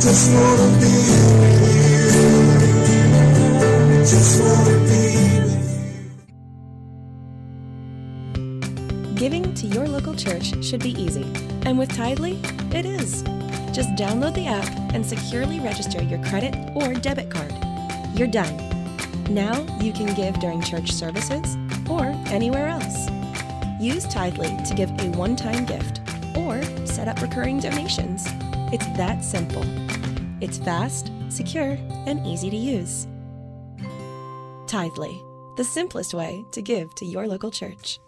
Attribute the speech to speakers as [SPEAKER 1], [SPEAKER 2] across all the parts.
[SPEAKER 1] Just wanna be with you. Just wanna be with
[SPEAKER 2] you. Giving to your local church should be easy, and with Tithely, it is. Just download the app and securely register your credit or debit card. You're done. Now you can give during church services or anywhere else. Use Tithely to give a one-time gift or set up recurring donations. It's that simple. It's fast, secure, and easy to use. Tithely, the simplest way to give to your local church.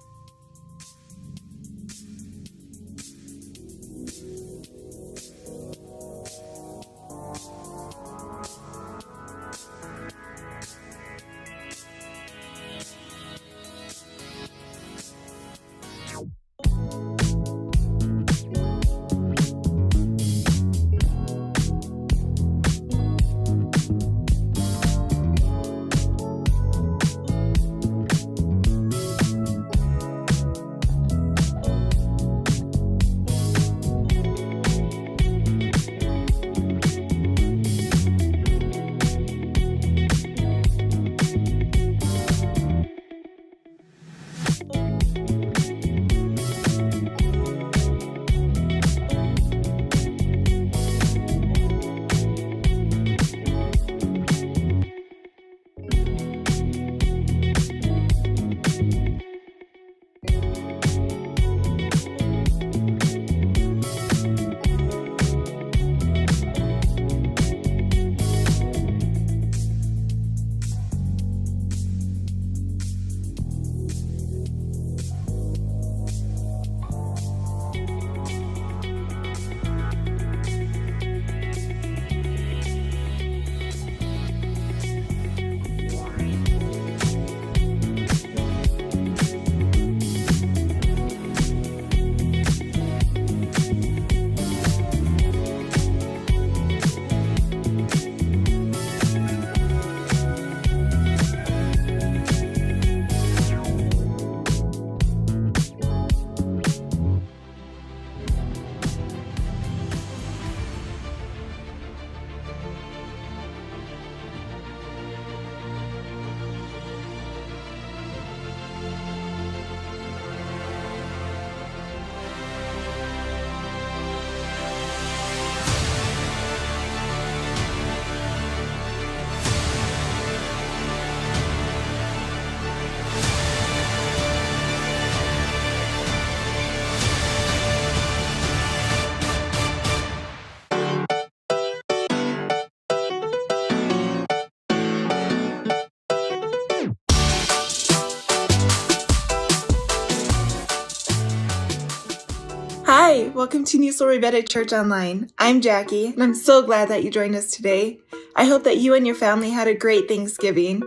[SPEAKER 3] Hi, welcome to Newsoul Ribera Church Online. I'm Jackie, and I'm so glad that you joined us today. I hope that you and your family had a great Thanksgiving.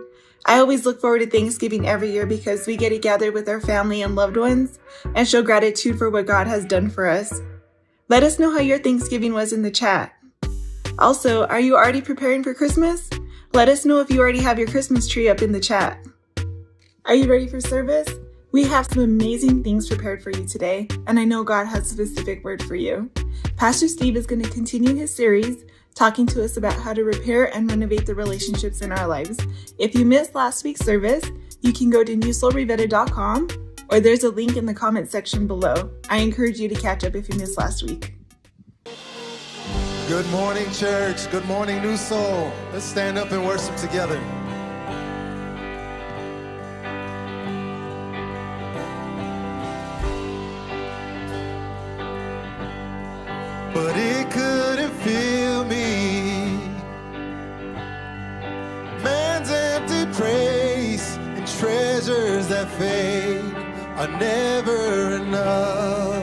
[SPEAKER 3] I always look forward to Thanksgiving every year because we get to gather with our family and loved ones and show gratitude for what God has done for us. Let us know how your Thanksgiving was in the chat. Also, are you already preparing for Christmas? Let us know if you already have your Christmas tree up in the chat. Are you ready for service? We have some amazing things prepared for you today, and I know God has a specific word for you. Pastor Steve is going to continue his series talking to us about how to repair and renovate the relationships in our lives. If you missed last week's service, you can go to newsoulribera.com, or there's a link in the comment section below. I encourage you to catch up if you missed last week.
[SPEAKER 1] Good morning, church. Good morning, Newsoul. Let's stand up and worship together. But it couldn't fill me. Man's empty praise and treasures that fade are never enough.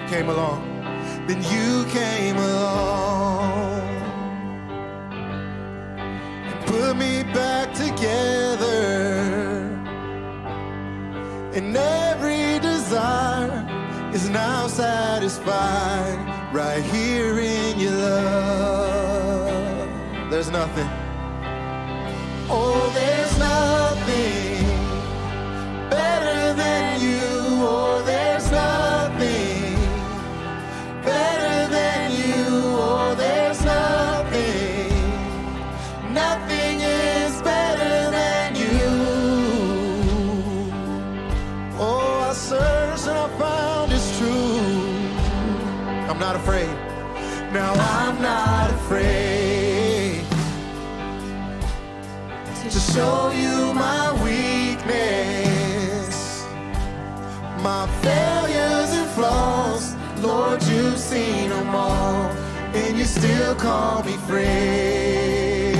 [SPEAKER 1] Came along, then you came along and put me back together. And every desire is now satisfied right here in your love. There's nothing. Oh, there's nothing better than you. Oh, there's nothing better than you. Oh, Now I'm not afraid to show you my weakness, my failures and flaws. Lord, you've seen them all, and you still call me friend.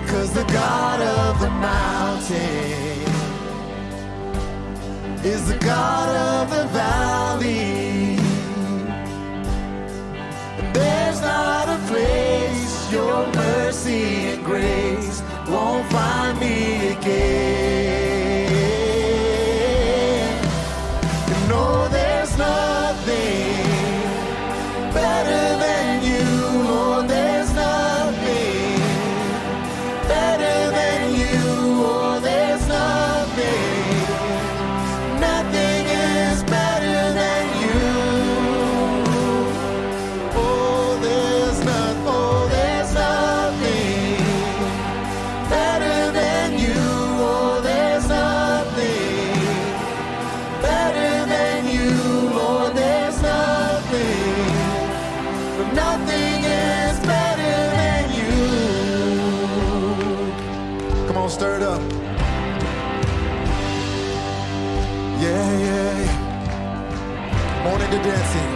[SPEAKER 1] 'Cause the God of the mountain is the God of the valley. And there's not a place your mercy and grace won't find me again. And no, there's nothing better than you, Lord. There's nothing better than you, oh, there's nothing. Nothing is better than you. Oh, there's nothing better than you. Oh, there's nothing better than you. Lord, there's nothing. But nothing is better than you. Come on, stir it up. Yeah. Morning to dancing.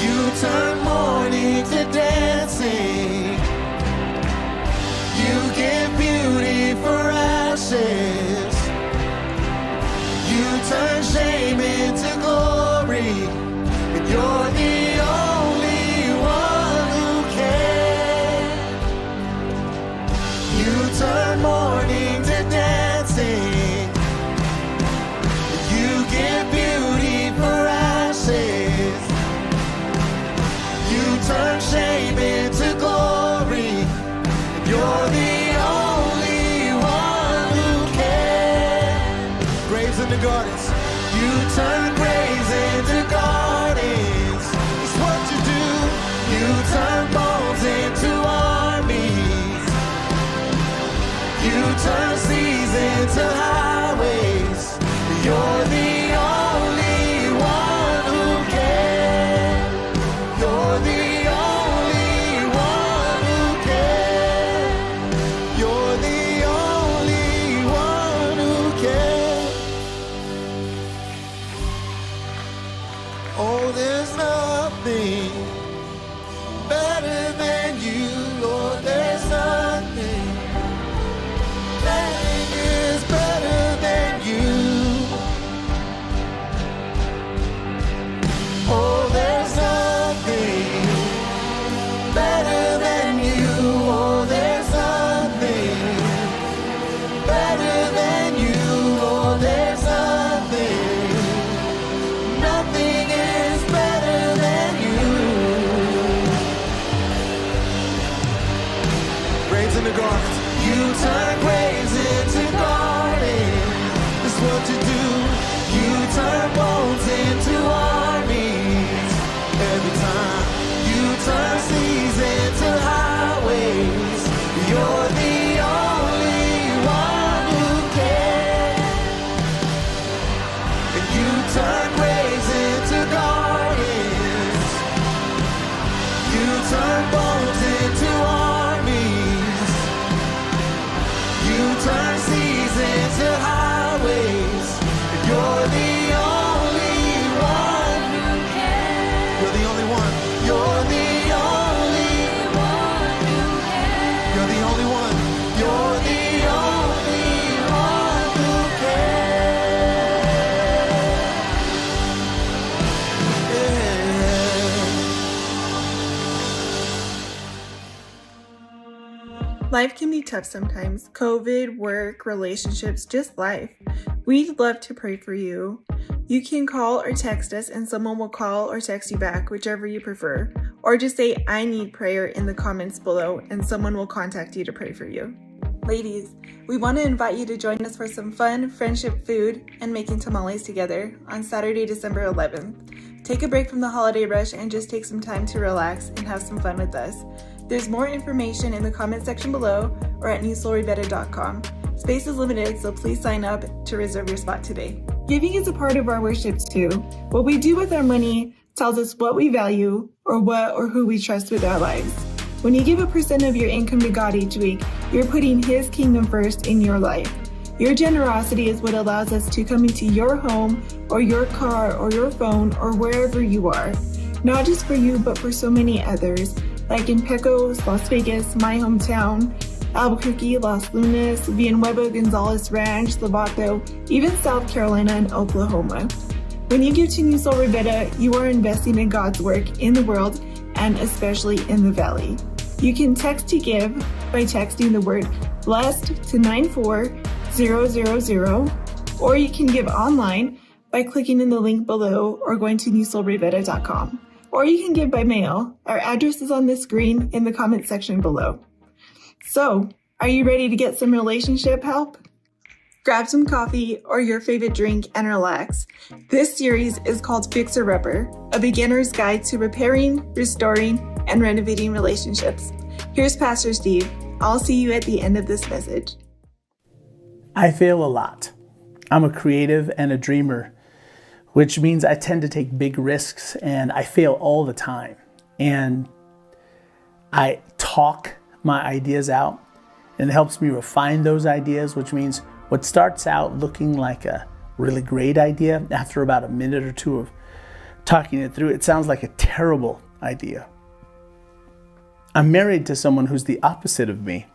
[SPEAKER 1] You turn mourning to dancing. You give beauty for ashes. You turn shame into glory. And you're the only one who can. You turn mourning to dancing. You give beauty for ashes. You turn shame into glory. You're the only one who can. Graves into gardens. You turn graves into gardens. It's what you do. You turn bones into armies. You turn seas into highways. You're the only one who can. You're the only one who can. You're the only one who can. Oh, there's nothing better than you, Lord. There's nothing. Nothing is better than you. Oh, there's nothing better than you. Oh, there's nothing better than you. Oh, there's nothing. Nothing is better than you. Graves in the gardens. You turn graves into gardens. That's what you do. You turn bones into armies. Every time you turn seas into highways. You're the only one who can. And you turn graves into gardens. You turn bones into armies. You turn seas into highways. And you're the only one who can. You're the only one. You're the only one who can. You're the only one. You're the only one who can.
[SPEAKER 3] Life can be tough sometimes. COVID, work, relationships, just life. We'd love to pray for you. You can call or text us and someone will call or text you back, whichever you prefer. Or just say, I need prayer in the comments below and someone will contact you to pray for you. Ladies, we want to invite you to join us for some fun friendship food and making tamales together on Saturday, December 11th. Take a break from the holiday rush and just take some time to relax and have some fun with us. There's more information in the comment section below or at newsoulribera.com. Space is limited, so please sign up to reserve your spot today. Giving is a part of our worship too. What we do with our money tells us what we value or what or who we trust with our lives. When you give 1% of your income to God each week, you're putting His kingdom first in your life. Your generosity is what allows us to come into your home or your car or your phone or wherever you are. Not just for you, but for so many others, like in Pecos, Las Vegas, my hometown, Albuquerque, Los Lunas, Villanueva, Gonzales Ranch, Lovato, even South Carolina and Oklahoma. When you give to Newsoul Ribera, you are investing in God's work in the world and especially in the Valley. You can text to give by texting the word blessed to 94000, or you can give online by clicking in the link below or going to newsoulribera.com. Or you can give by mail. Our address is on the screen in the comment section below. So, are you ready to get some relationship help? Grab some coffee or your favorite drink and relax. This series is called Fixer Upper, a beginner's guide to repairing, restoring, and renovating relationships. Here's Pastor Steve. I'll see you at the end of this message.
[SPEAKER 4] I fail a lot. I'm a creative and a dreamer, which means I tend to take big risks and I fail all the time. And I talk my ideas out and it helps me refine those ideas, which means what starts out looking like a really great idea, after about a minute or two of talking it through, it sounds like a terrible idea. I'm married to someone who's the opposite of me.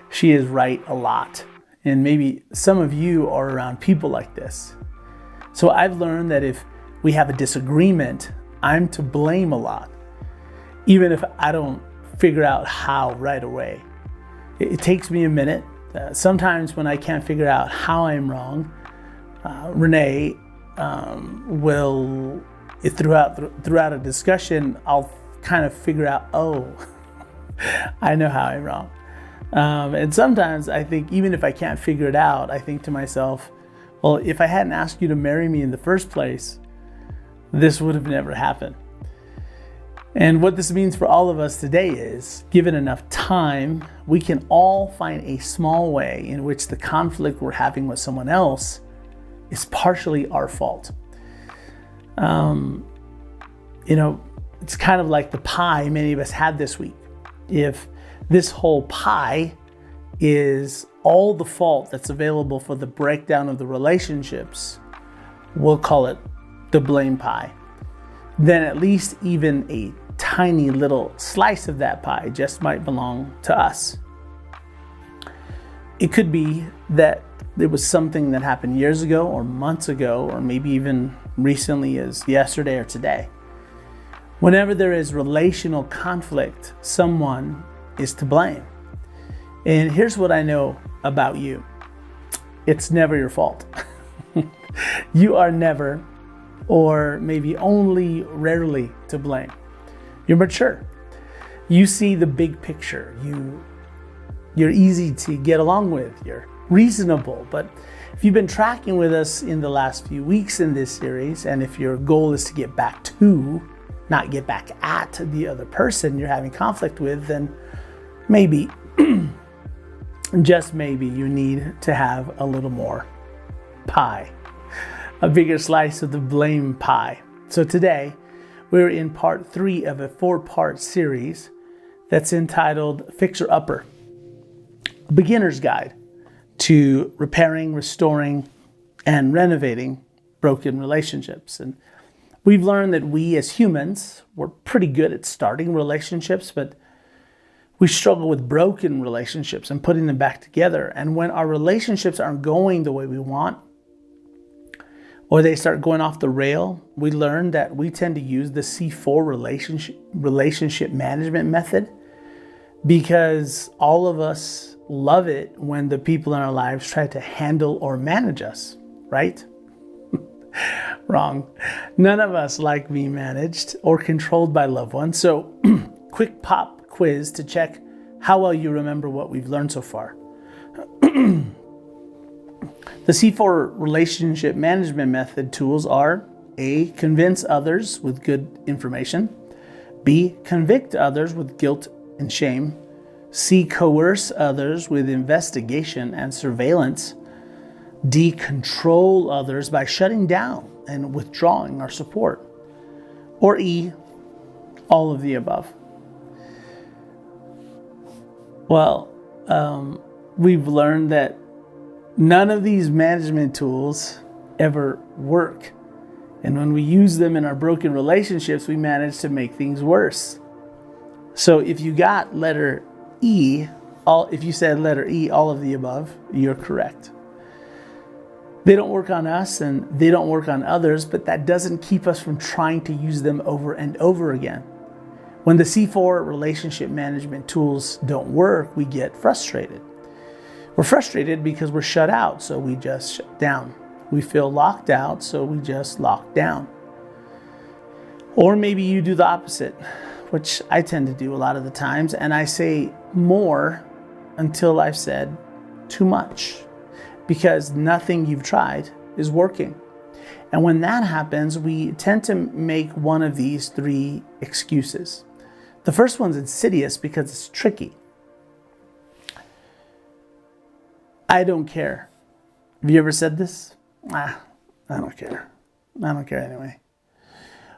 [SPEAKER 4] She is right a lot. And maybe some of you are around people like this. So I've learned that if we have a disagreement, I'm to blame a lot, even if I don't figure out how right away. It takes me a minute. Sometimes when I can't figure out how I'm wrong, Renee will, throughout a discussion, I'll kind of figure out, oh, I know how I'm wrong. And sometimes I think, even if I can't figure it out, I think to myself, well, if I hadn't asked you to marry me in the first place, this would have never happened. And what this means for all of us today is, given enough time, we can all find a small way in which the conflict we're having with someone else is partially our fault. It's kind of like the pie many of us had this week. If this whole pie is all the fault that's available for the breakdown of the relationships, we'll call it the blame pie. Then at least even a tiny little slice of that pie just might belong to us. It could be that there was something that happened years ago or months ago, or maybe even recently as yesterday or today. Whenever there is relational conflict, someone is to blame. And here's what I know about you. It's never your fault. You are never, or maybe only rarely, to blame. You're mature. You see the big picture. You're easy to get along with. You're reasonable. But if you've been tracking with us in the last few weeks in this series, and if your goal is to get back to, not get back at the other person you're having conflict with, then maybe, just maybe, you need to have a little more pie, a bigger slice of the blame pie. So today, we're in part 3 of a 4-part series that's entitled Fixer Upper, a beginner's guide to repairing, restoring, and renovating broken relationships. And we've learned that we as humans, we're pretty good at starting relationships, but we struggle with broken relationships and putting them back together. And when our relationships aren't going the way we want, or they start going off the rail, we learn that we tend to use the C4 relationship management method, because all of us love it when the people in our lives try to handle or manage us, right? Wrong. None of us like being managed or controlled by loved ones. So quick pop quiz to check how well you remember what we've learned so far. The C4 relationship management method tools are: A, convince others with good information; B, convict others with guilt and shame; C, coerce others with investigation and surveillance; D, control others by shutting down and withdrawing our support; Or E, all of the above? Well, we've learned that none of these management tools ever work. And when we use them in our broken relationships, we manage to make things worse. So if you got letter E, if you said letter E, all of the above, you're correct. They don't work on us and they don't work on others, but that doesn't keep us from trying to use them over and over again. When the C4 relationship management tools don't work, we get frustrated. We're frustrated because we're shut out, so we just shut down. We feel locked out, so we just lock down. Or maybe you do the opposite, which I tend to do a lot of the times, and I say more until I've said too much, because nothing you've tried is working. And when that happens, we tend to make one of these three excuses. The first one's insidious because it's tricky. I don't care. Have you ever said this? I don't care. I don't care anyway.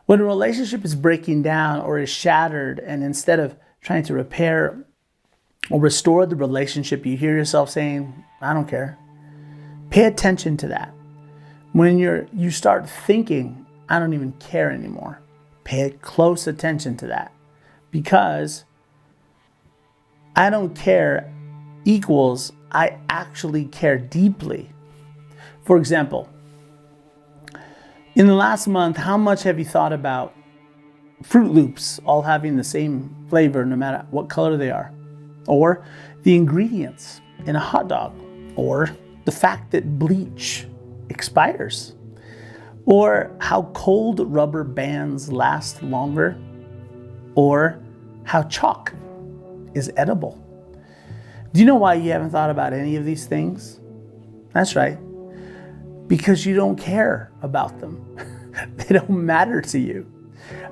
[SPEAKER 4] When a relationship is breaking down or is shattered, and instead of trying to repair or restore the relationship, you hear yourself saying, I don't care. Pay attention to that. When you start thinking, I don't even care anymore, pay close attention to that. Because I don't care equals I actually care deeply. For example, in the last month, how much have you thought about Fruit Loops all having the same flavor no matter what color they are? Or the ingredients in a hot dog? Or the fact that bleach expires? Or how cold rubber bands last longer? Or how chalk is edible? Do you know why you haven't thought about any of these things? That's right. Because you don't care about them. They don't matter to you.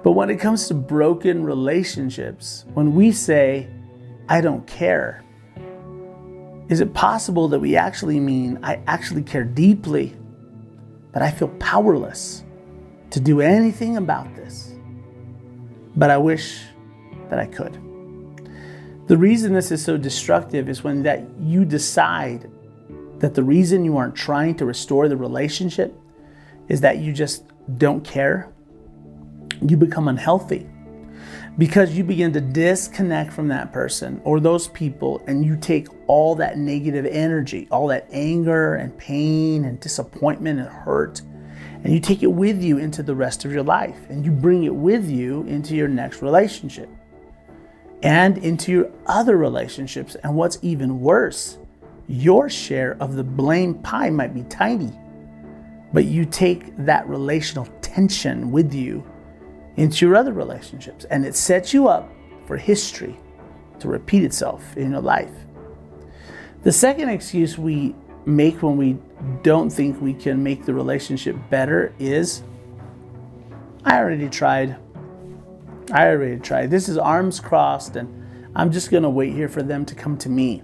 [SPEAKER 4] But when it comes to broken relationships, when we say, I don't care, is it possible that we actually mean, I actually care deeply, but I feel powerless to do anything about this? But I wish that I could. The reason this is so destructive is when that you decide that the reason you aren't trying to restore the relationship is that you just don't care. You become unhealthy because you begin to disconnect from that person or those people, and you take all that negative energy, all that anger and pain and disappointment and hurt, and you take it with you into the rest of your life, and you bring it with you into your next relationship and into your other relationships. And what's even worse, your share of the blame pie might be tiny, but you take that relational tension with you into your other relationships, and it sets you up for history to repeat itself in your life. The second excuse we make when we don't think we can make the relationship better is, I already tried. This is arms crossed, and I'm just going to wait here for them to come to me.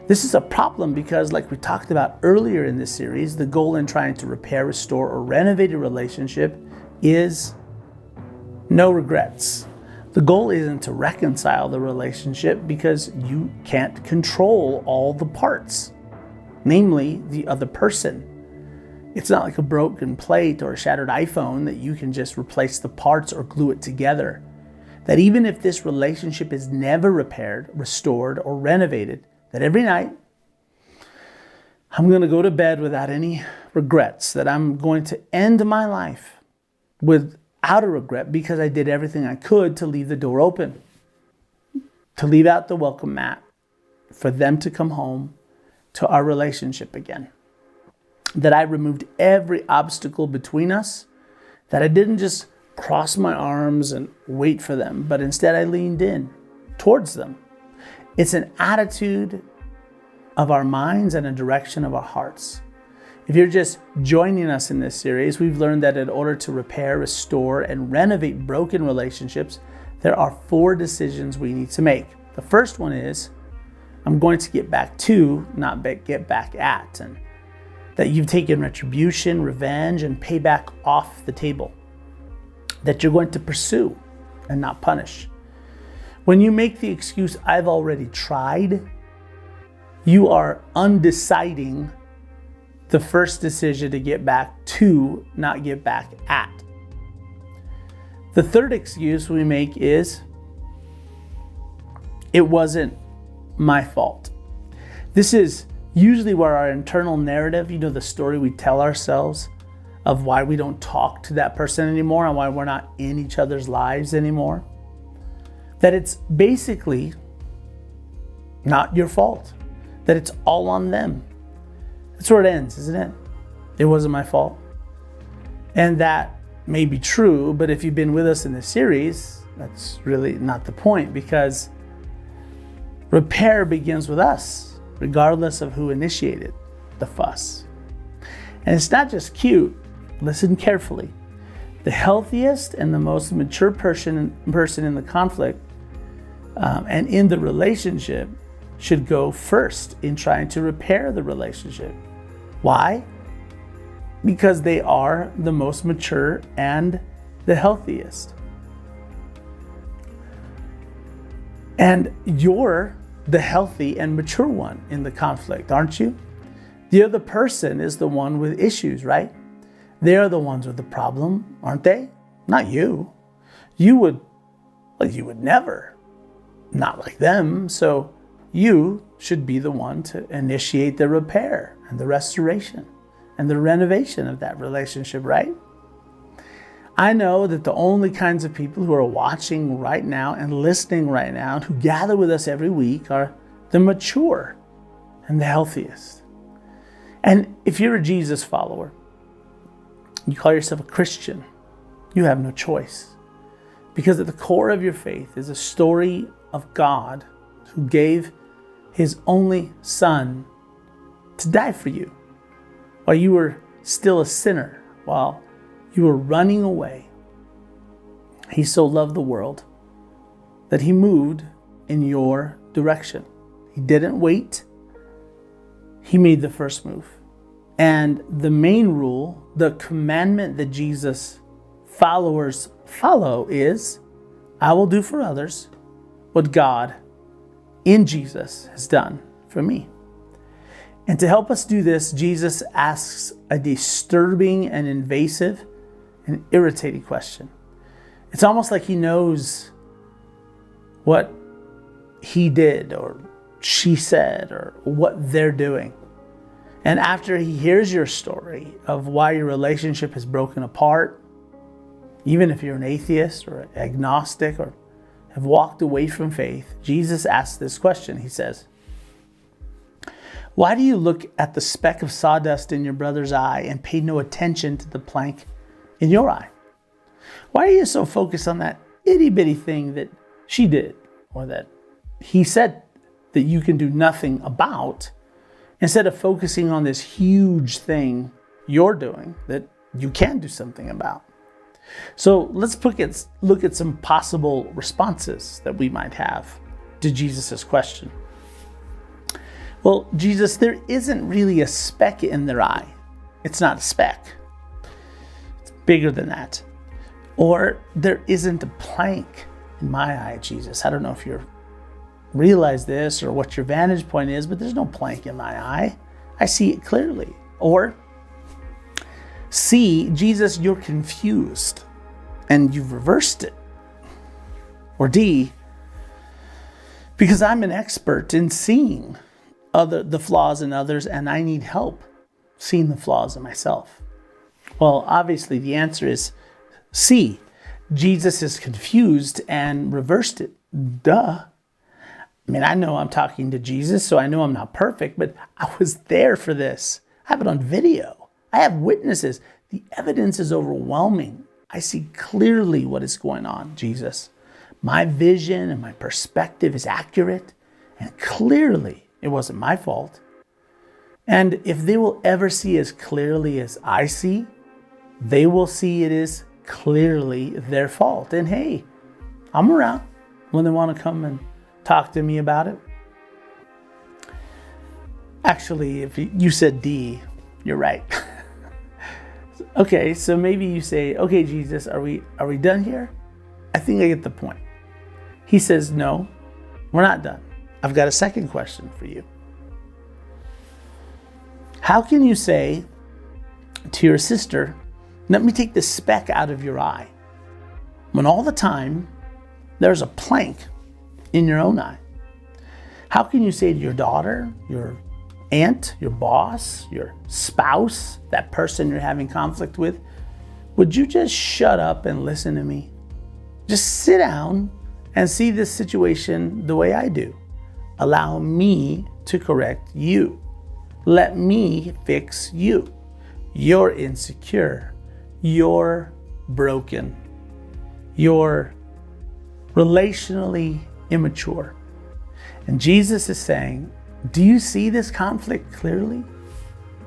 [SPEAKER 4] This is a problem because, like we talked about earlier in this series, the goal in trying to repair, restore, or renovate a relationship is no regrets. The goal isn't to reconcile the relationship because you can't control all the parts, namely the other person. It's not like a broken plate or a shattered iPhone that you can just replace the parts or glue it together. That even if this relationship is never repaired, restored, or renovated, that every night I'm going to go to bed without any regrets, that I'm going to end my life without a regret because I did everything I could to leave the door open, to leave out the welcome mat, for them to come home to our relationship again. That I removed every obstacle between us, that I didn't just cross my arms and wait for them, but instead I leaned in towards them. It's an attitude of our minds and a direction of our hearts. If you're just joining us in this series, we've learned that in order to repair, restore, and renovate broken relationships, there are 4 decisions we need to make. The first one is, I'm going to get back to, not get back at, and that you've taken retribution, revenge, and payback off the table. that you're going to pursue and not punish. When you make the excuse, I've already tried, you are undeciding the first decision to get back to, not get back at. The third excuse we make is, it wasn't my fault. This is usually where our internal narrative, the story we tell ourselves of why we don't talk to that person anymore and why we're not in each other's lives anymore, that it's basically not your fault, that it's all on them. That's where it ends, isn't it? It wasn't my fault. And that may be true, but if you've been with us in this series, that's really not the point, because repair begins with us, regardless of who initiated the fuss. And it's not just cute. Listen carefully. The healthiest and the most mature person in the conflict and in the relationship should go first in trying to repair the relationship. Why? Because they are the most mature and the healthiest. And you're the healthy and mature one in the conflict, aren't you? The other person is the one with issues, right? They're the ones with the problem, aren't they? Not you. You would never. Not like them. So you should be the one to initiate the repair and the restoration and the renovation of that relationship, right? I know that the only kinds of people who are watching right now and listening right now and who gather with us every week are the mature and the healthiest. And if you're a Jesus follower, you call yourself a Christian, you have no choice. Because at the core of your faith is a story of God who gave his only son to die for you while you were still a sinner, while you were running away. He so loved the world that he moved in your direction. He didn't wait. He made the first move. And the main rule, the commandment that Jesus' followers follow is, I will do for others what God in Jesus has done for me. And to help us do this, Jesus asks a disturbing and invasive and irritating question. It's almost like he knows what he did or she said or what they're doing. And after he hears your story of why your relationship has broken apart, even if you're an atheist or agnostic or have walked away from faith, Jesus asks this question. He says, why do you look at the speck of sawdust in your brother's eye and pay no attention to the plank in your eye? Why are you so focused on that itty bitty thing that she did or that he said that you can do nothing about, instead of focusing on this huge thing you're doing that you can do something about? So let's look at some possible responses that we might have to Jesus' question. Well, Jesus, there isn't really a speck in their eye. It's not a speck. It's bigger than that. Or there isn't a plank in my eye, Jesus. I don't know if you realize this or what your vantage point is, but there's no plank in my eye. I see it clearly. Or C, Jesus, you're confused and you've reversed it. Or D, because I'm an expert in seeing the flaws in others and I need help seeing the flaws in myself. Well, obviously the answer is C. Jesus is confused and reversed it. Duh. I mean, I know I'm talking to Jesus, so I know I'm not perfect, but I was there for this. I have it on video. I have witnesses. The evidence is overwhelming. I see clearly what is going on, Jesus. My vision and my perspective is accurate, and clearly it wasn't my fault. And if they will ever see as clearly as I see, they will see it is clearly their fault. And hey, I'm around when they want to come and talk to me about it. Actually, if you said D, you're right. Okay, so maybe you say, okay, Jesus, are we done here? I think I get the point. He says, no, we're not done. I've got a second question for you. How can you say to your sister, let me take the speck out of your eye, when all the time there's a plank in your own eye? How can you say to your daughter, your aunt, your boss, your spouse, that person you're having conflict with, would you just shut up and listen to me? Just sit down and see this situation the way I do. Allow me to correct you. Let me fix you. You're insecure. You're broken. You're relationally immature. And Jesus is saying, do you see this conflict clearly?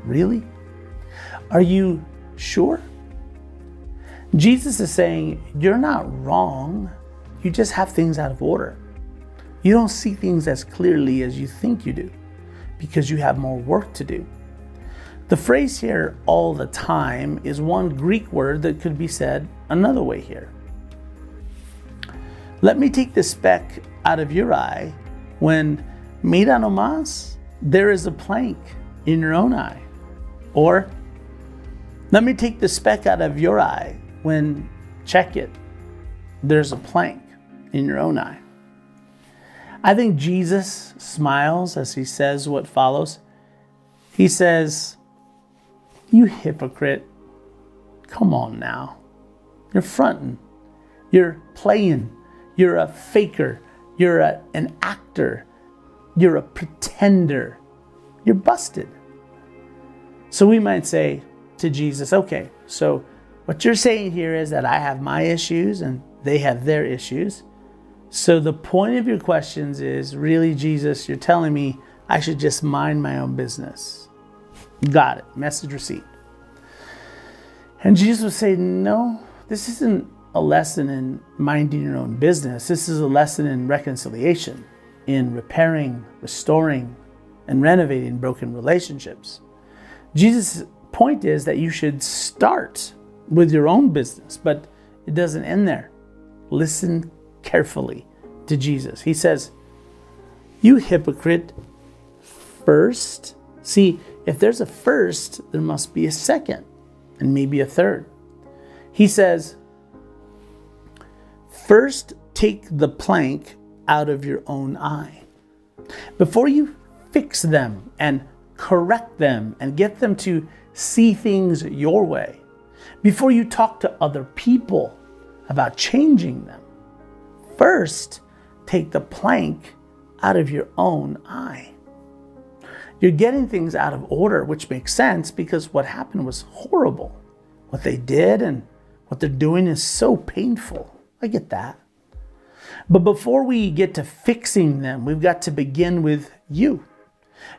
[SPEAKER 4] Really? Are you sure? Jesus is saying, you're not wrong. You just have things out of order. You don't see things as clearly as you think you do because you have more work to do. The phrase here, all the time, is one Greek word that could be said another way here. Let me take the speck out of your eye when, mira nomás, there is a plank in your own eye. Or, let me take the speck out of your eye when, check it, there's a plank in your own eye. I think Jesus smiles as he says what follows. He says, you hypocrite, come on now. You're fronting, you're playing, you're a faker, you're an actor, you're a pretender, you're busted. So we might say to Jesus, okay, so what you're saying here is that I have my issues and they have their issues. So the point of your questions is really, Jesus, you're telling me I should just mind my own business. Got it. Message received. And Jesus would say, no, this isn't a lesson in minding your own business. This is a lesson in reconciliation, in repairing, restoring, and renovating broken relationships. Jesus' point is that you should start with your own business, but it doesn't end there. Listen carefully to Jesus. He says, you hypocrite, first. See, if there's a first, there must be a second and maybe a third. He says, first take the plank out of your own eye. Before you fix them and correct them and get them to see things your way, before you talk to other people about changing them, first take the plank out of your own eye. You're getting things out of order, which makes sense because what happened was horrible. What they did and what they're doing is so painful. I get that. But before we get to fixing them, we've got to begin with you.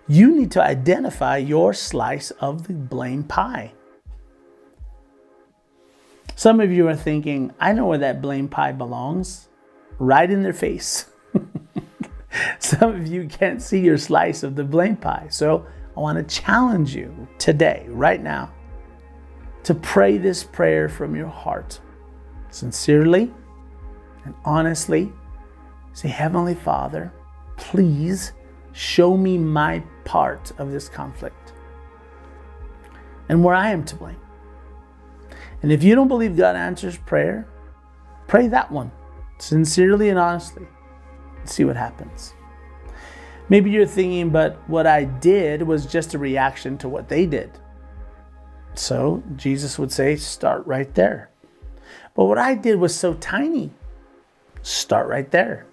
[SPEAKER 4] You need to identify your slice of the blame pie. Some of you are thinking, I know where that blame pie belongs. Right in their face. Some of you can't see your slice of the blame pie. So I want to challenge you today, right now, to pray this prayer from your heart. Sincerely and honestly. Say, Heavenly Father, please show me my part of this conflict and where I am to blame. And if you don't believe God answers prayer, pray that one sincerely and honestly and see what happens. Maybe you're thinking, but what I did was just a reaction to what they did. So Jesus would say, start right there. But what I did was so tiny. Start right there.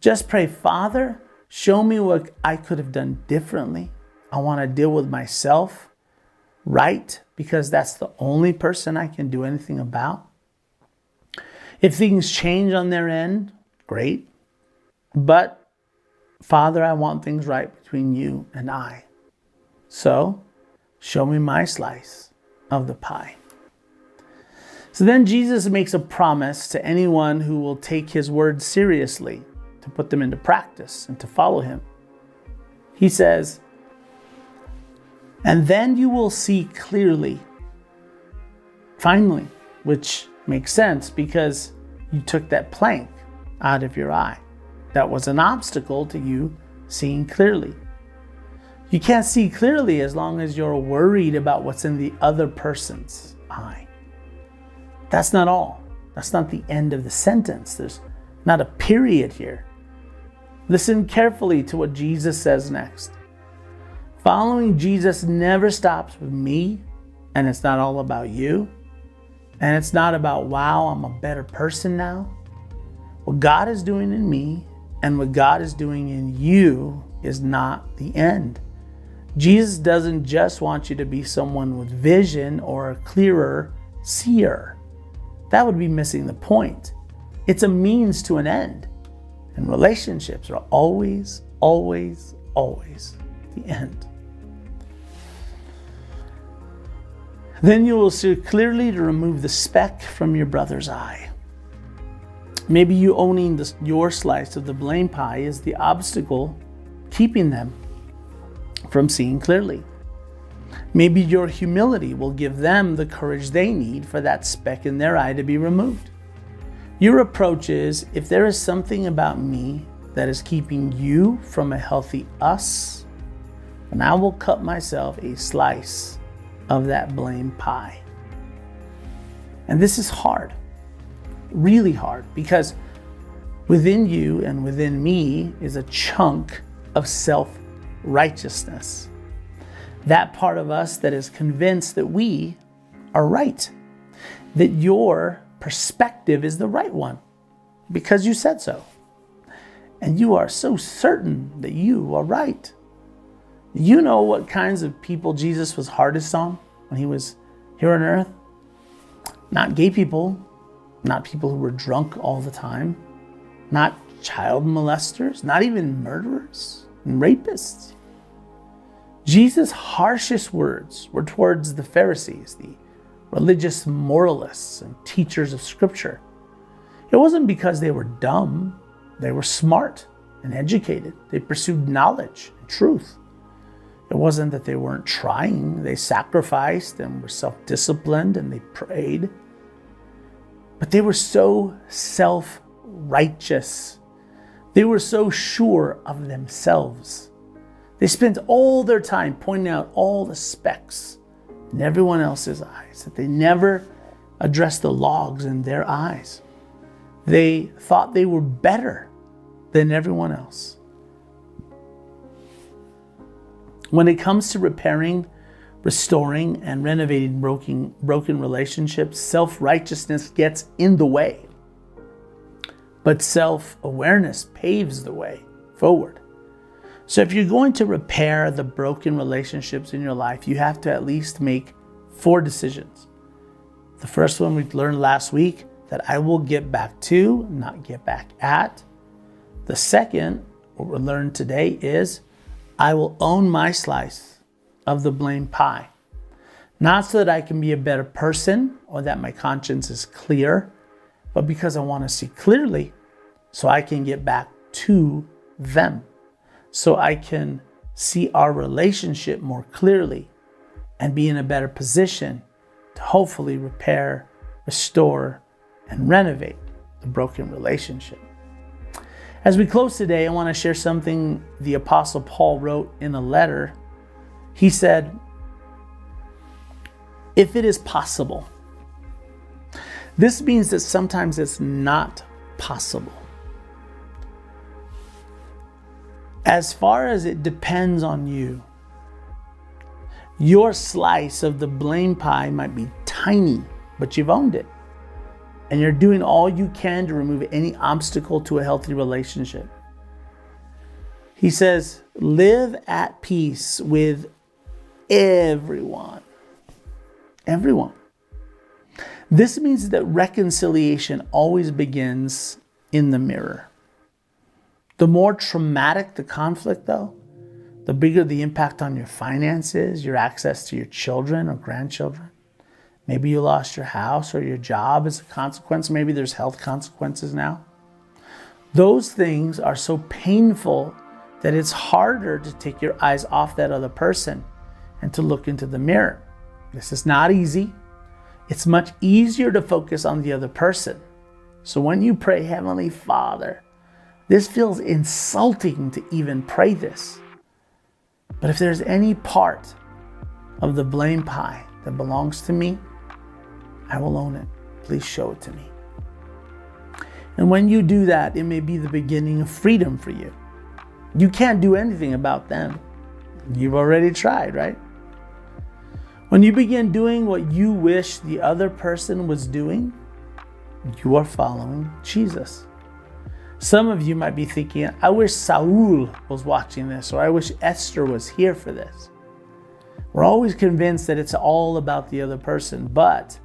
[SPEAKER 4] Just pray, Father, show me what I could have done differently. I want to deal with myself right because that's the only person I can do anything about. If things change on their end, great. But Father, I want things right between you and I. So show me my slice of the pie. So then Jesus makes a promise to anyone who will take his words seriously, to put them into practice and to follow him. He says, and then you will see clearly Finally, which makes sense because you took that plank out of your eye. That was an obstacle to you seeing clearly. You can't see clearly as long as you're worried about what's in the other person's eye. That's not all. That's not the end of the sentence. There's not a period here. Listen carefully to what Jesus says next. Following Jesus never stops with me, and it's not all about you. And it's not about, wow, I'm a better person now. What God is doing in me and what God is doing in you is not the end. Jesus doesn't just want you to be someone with vision or a clearer seer. That would be missing the point. It's a means to an end. And relationships are always, always, always the end. Then you will see clearly to remove the speck from your brother's eye. Maybe you owning your slice of the blame pie is the obstacle keeping them from seeing clearly. Maybe your humility will give them the courage they need for that speck in their eye to be removed. Your approach is, if there is something about me that is keeping you from a healthy us, then I will cut myself a slice of that blame pie. And this is hard, really hard, because within you and within me is a chunk of self-righteousness. That part of us that is convinced that we are right, that your perspective is the right one because you said so. And you are so certain that you are right. You know what kinds of people Jesus was hardest on when he was here on earth? Not gay people, not people who were drunk all the time, not child molesters, not even murderers and rapists. Jesus' harshest words were towards the Pharisees, the religious moralists and teachers of Scripture. It wasn't because they were dumb. They were smart and educated. They pursued knowledge and truth. It wasn't that they weren't trying. They sacrificed and were self-disciplined and they prayed. But they were so self-righteous. They were so sure of themselves. They spent all their time pointing out all the specks in everyone else's eyes, that they never addressed the logs in their eyes. They thought they were better than everyone else. When it comes to repairing, restoring, and renovating broken relationships, self-righteousness gets in the way. But self-awareness paves the way forward. So if you're going to repair the broken relationships in your life, you have to at least make 4 decisions. The first one we learned last week, that I will get back to, not get back at. The second, what we learned today, is I will own my slice of the blame pie. Not so that I can be a better person or that my conscience is clear, but because I want to see clearly so I can get back to them. So I can see our relationship more clearly and be in a better position to hopefully repair, restore, and renovate the broken relationship. As we close today, I want to share something the Apostle Paul wrote in a letter. He said, if it is possible. This means that sometimes it's not possible. As far as it depends on you, your slice of the blame pie might be tiny, but you've owned it. And you're doing all you can to remove any obstacle to a healthy relationship. He says, live at peace with everyone. Everyone. This means that reconciliation always begins in the mirror. The more traumatic the conflict, though, the bigger the impact on your finances, your access to your children or grandchildren. Maybe you lost your house or your job as a consequence. Maybe there's health consequences now. Those things are so painful that it's harder to take your eyes off that other person and to look into the mirror. This is not easy. It's much easier to focus on the other person. So when you pray, Heavenly Father, this feels insulting to even pray this. But if there's any part of the blame pie that belongs to me, I will own it. Please show it to me. And when you do that, it may be the beginning of freedom for you. You can't do anything about them. You've already tried, right? When you begin doing what you wish the other person was doing, you are following Jesus. Some of you might be thinking, I wish Saul was watching this, or I wish Esther was here for this. We're always convinced that it's all about the other person, but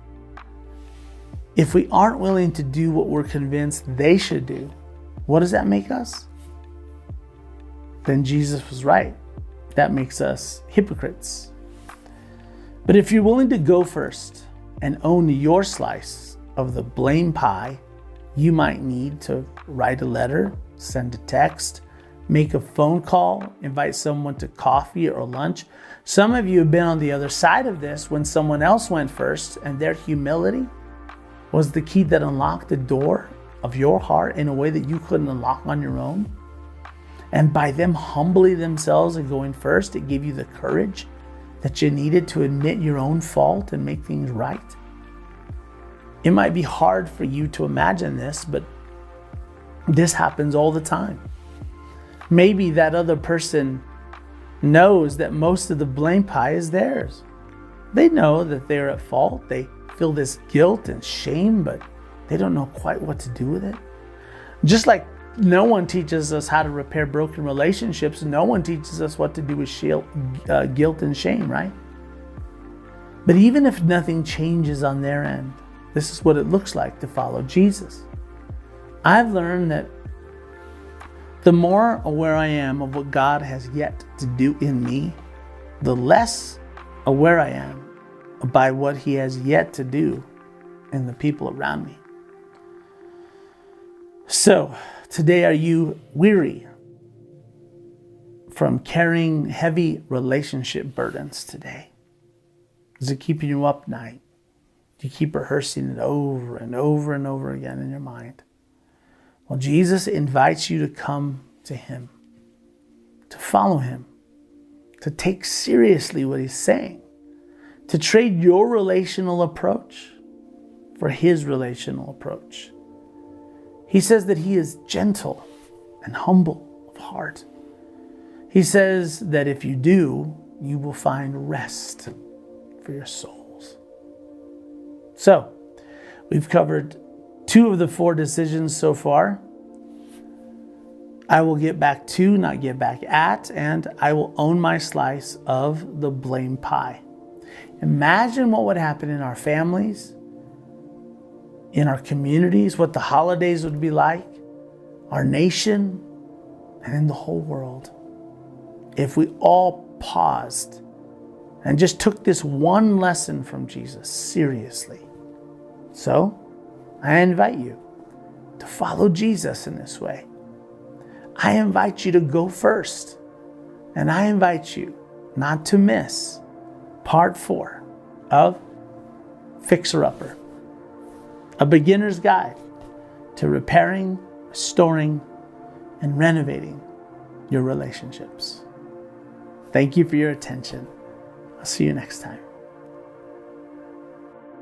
[SPEAKER 4] if we aren't willing to do what we're convinced they should do, what does that make us? Then Jesus was right. That makes us hypocrites. But if you're willing to go first and own your slice of the blame pie, you might need to write a letter, send a text, make a phone call, invite someone to coffee or lunch. Some of you have been on the other side of this when someone else went first, and their humility was the key that unlocked the door of your heart in a way that you couldn't unlock on your own. And by them humbling themselves and going first, it gave you the courage that you needed to admit your own fault and make things right. It might be hard for you to imagine this, but this happens all the time. Maybe that other person knows that most of the blame pie is theirs. They know that they're at fault. They feel this guilt and shame, but they don't know quite what to do with it. Just like no one teaches us how to repair broken relationships, no one teaches us what to do with guilt and shame, right? But even if nothing changes on their end, this is what it looks like to follow Jesus. I've learned that the more aware I am of what God has yet to do in me, the less aware I am by what He has yet to do in the people around me. So, today, are you weary from carrying heavy relationship burdens today? Is it keeping you up night? Do you keep rehearsing it over and over and over again in your mind? Well, Jesus invites you to come to Him, to follow Him, to take seriously what He's saying, to trade your relational approach for His relational approach. He says that He is gentle and humble of heart. He says that if you do, you will find rest for your souls. So, we've covered 2 of the 4 decisions so far. I will get back to, not get back at, and I will own my slice of the blame pie. Imagine what would happen in our families, in our communities, what the holidays would be like, our nation, and in the whole world, if we all paused and just took this one lesson from Jesus seriously. So, I invite you to follow Jesus in this way. I invite you to go first, and I invite you not to miss part 4 of Fixer Upper, a beginner's guide to repairing, restoring, and renovating your relationships. Thank you for your attention. I'll see you next time.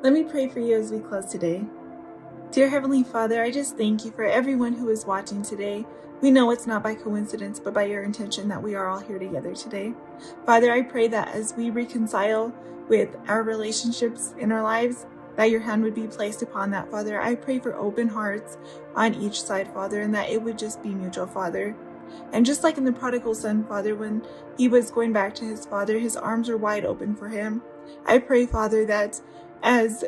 [SPEAKER 3] Let me pray for you as we close today. Dear Heavenly Father, I just thank you for everyone who is watching today. We know it's not by coincidence, but by your intention that we are all here together today. Father, I pray that as we reconcile with our relationships in our lives, that your hand would be placed upon that, Father. I pray for open hearts on each side, Father, and that it would just be mutual, Father. And just like in the prodigal son, Father, when he was going back to his father, his arms were wide open for him. I pray, Father, that as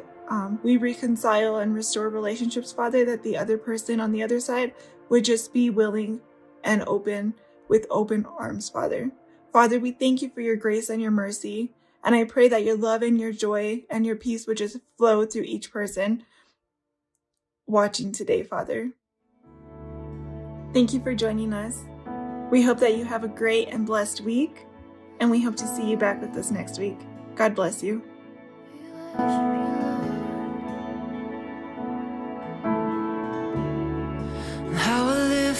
[SPEAKER 3] we reconcile and restore relationships, Father, that the other person on the other side would just be willing and open with open arms, Father. Father, we thank you for your grace and your mercy. And I pray that your love and your joy and your peace would just flow through each person watching today, Father. Thank you for joining us. We hope that you have a great and blessed week, and we hope to see you back with us next week. God bless you.
[SPEAKER 1] We worship you, Lord.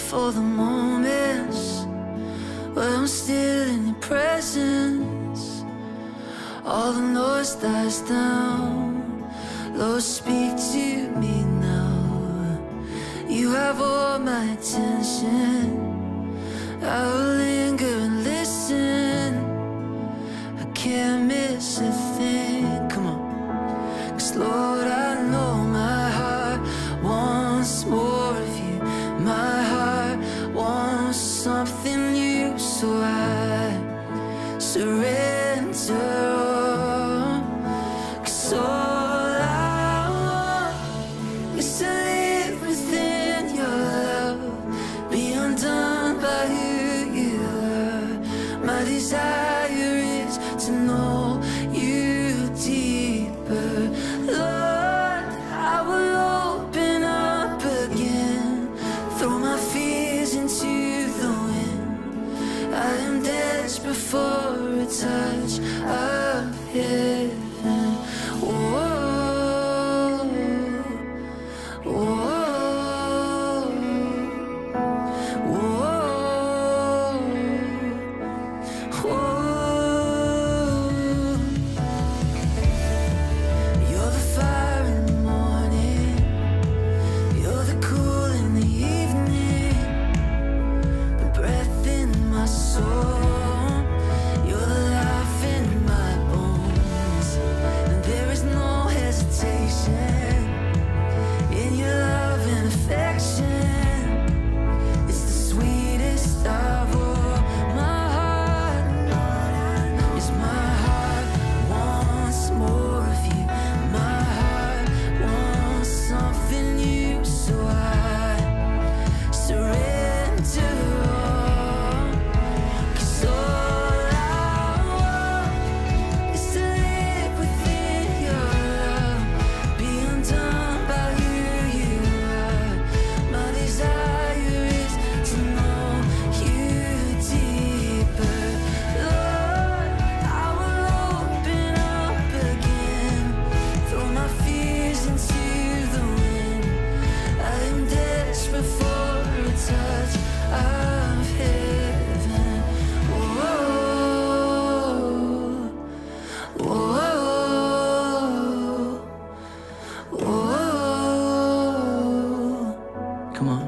[SPEAKER 1] for the moments where I'm still in your presence. All the noise dies down. Lord, speak to me now. You have all my attention. I will linger and listen. I can't miss a thing. Come on. 'Cause Lord, I know my heart wants more of you. My heart wants something new, so I surrender all. 'Cause all I want is to live within your love, be undone by who you are. My desire is to know you deeper. Lord, I will open up again, throw my fears into the wind. I am desperate for a touch of heaven. Whoa, whoa, whoa, whoa. You're the fire in the morning, you're the cool in the evening, the breath in my soul, you're the life in my bones. And there is no hesitation in your love and affection. It's the sweetest of all. My heart wants more of you. My heart wants something new, so I surrender all. 'Cause all I want is to live within your love, be undone by who you are. My desire is to know you deeper. Lord, I will open up again, throw my fears into the wind. I am desperate for a touch of heaven. Whoa, whoa, whoa. Come on.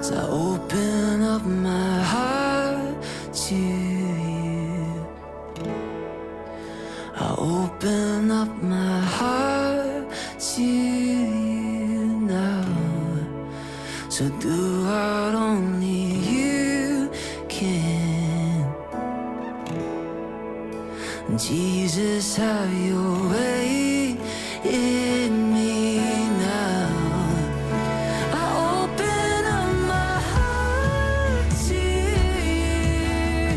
[SPEAKER 1] So I open up my heart to you. I open up my heart to you now. So do what only you can. Jesus, have your way in me now. I open up my heart to you.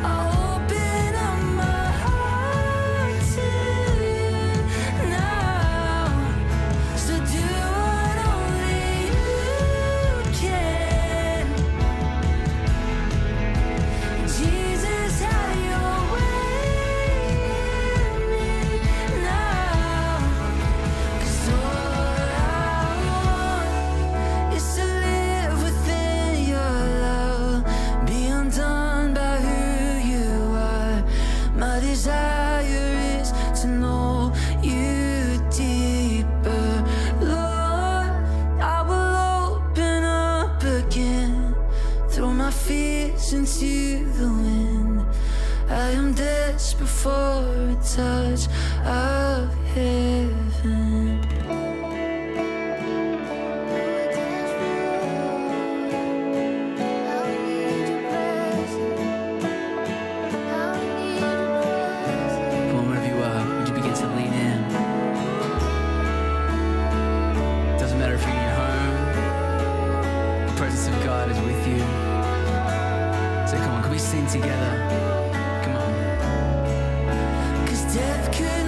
[SPEAKER 1] I open up my heart to you now. So do what only you can. Jesus, have your way in me now. 'Cause all I want is to live within your love, be undone by who you are. My desire is to know you deeper. Lord, I will open up again, throw my fears into the wind. I am desperate for a touch of heaven. Come on, wherever you are, would you begin to lean in? Doesn't matter if you're in your home, the presence of God is with you. So come on, can we sing together? Come on. 'Cause death could